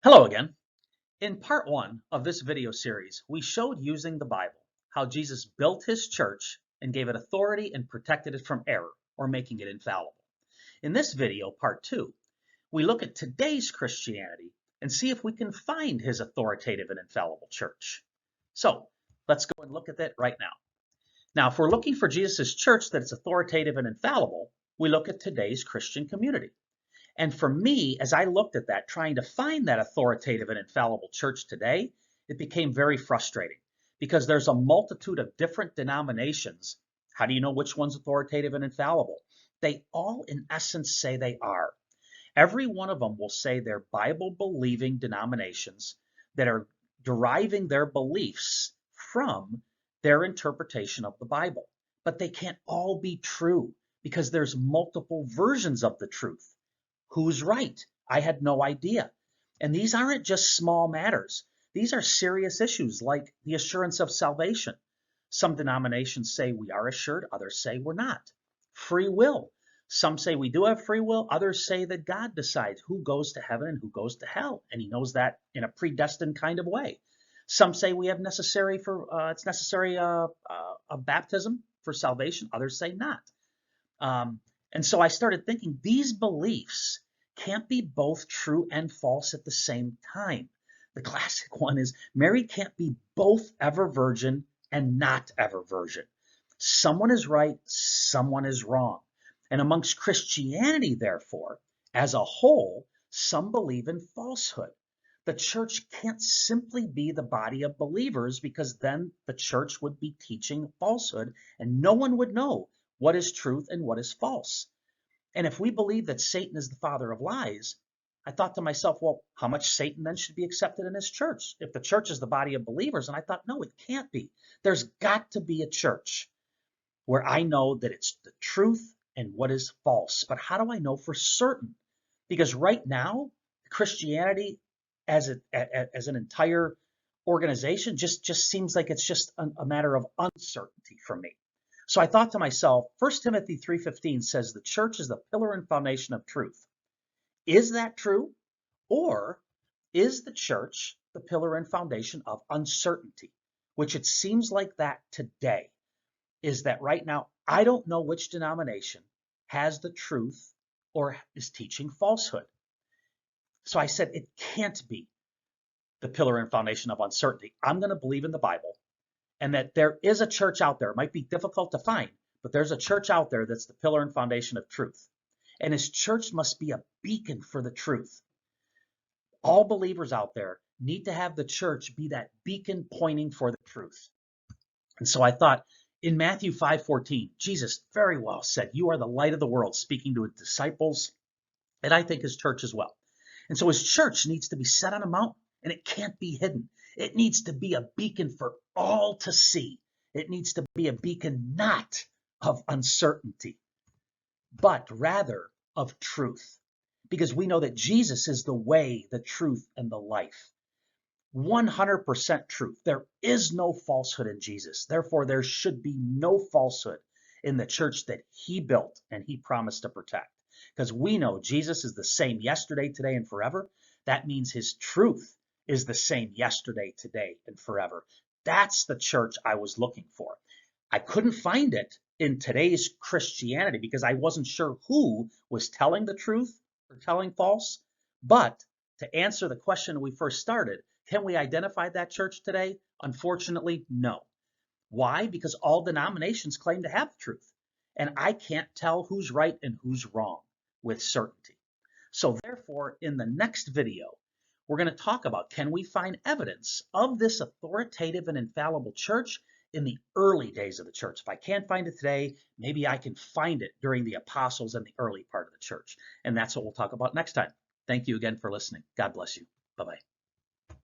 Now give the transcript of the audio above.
Hello again. In part one of this video series, we showed using the Bible how Jesus built his church and gave it authority and protected it from error or making it infallible. In this video, part two, we look at today's Christianity and see if we can find his authoritative and infallible church. So let's go and look at that right now. Now, if we're looking for Jesus' church that is authoritative and infallible, we look at today's Christian community. And for me, as I looked at that, trying to find that authoritative and infallible church today, it became very frustrating because there's a multitude of different denominations. How do you know which one's authoritative and infallible? They all, in essence, say they are. Every one of them will say they're Bible-believing denominations that are deriving their beliefs from their interpretation of the Bible. But they can't all be true because there's multiple versions of the truth. Who's right? I had no idea. And these aren't just small matters. These are serious issues like the assurance of salvation. Some denominations say we are assured, others say we're not. Free will. Some say we do have free will, others say that God decides who goes to heaven and who goes to hell, and he knows that in a predestined kind of way. Some say we have it's necessary a baptism for salvation, others say not. And so I started thinking these beliefs can't be both true and false at the same time. The classic one is Mary can't be both ever virgin and not ever virgin. Someone is right, someone is wrong. And amongst Christianity, therefore, as a whole, some believe in falsehood. The church can't simply be the body of believers because then the church would be teaching falsehood and no one would know what is truth and what is false. And if we believe that Satan is the father of lies, I thought to myself, well, how much Satan then should be accepted in his church? If the church is the body of believers, and I thought, no, it can't be. There's got to be a church where I know that it's the truth and what is false. But how do I know for certain? Because right now, Christianity as an entire organization just seems like it's just a matter of uncertainty for me. So I thought to myself, 1 Timothy 3:15 says the church is the pillar and foundation of truth. Is that true? Or is the church the pillar and foundation of uncertainty? Which it seems like that today. Is that right now, I don't know which denomination has the truth or is teaching falsehood. So I said it can't be the pillar and foundation of uncertainty. I'm going to believe in the Bible and that there is a church out there. It might be difficult to find, but there's a church out there that's the pillar and foundation of truth. And his church must be a beacon for the truth. All believers out there need to have the church be that beacon pointing for the truth. And so I thought in Matthew 5:14, Jesus very well said, you are the light of the world, speaking to his disciples, and I think his church as well. And so his church needs to be set on a mountain, and it can't be hidden. It needs to be a beacon for all to see. It needs to be a beacon not of uncertainty, but rather of truth. Because we know that Jesus is the way, the truth, and the life. 100% truth. There is no falsehood in Jesus. Therefore, there should be no falsehood in the church that he built and he promised to protect. Because we know Jesus is the same yesterday, today, and forever. That means his truth is the same yesterday, today, and forever. That's the church I was looking for. I couldn't find it in today's Christianity because I wasn't sure who was telling the truth or telling false. But to answer the question we first started, can we identify that church today? Unfortunately, no. Why? Because all denominations claim to have the truth. And I can't tell who's right and who's wrong with certainty. So therefore, in the next video, we're going to talk about, can we find evidence of this authoritative and infallible church in the early days of the church? If I can't find it today, maybe I can find it during the apostles and the early part of the church. And that's what we'll talk about next time. Thank you again for listening. God bless you. Bye-bye.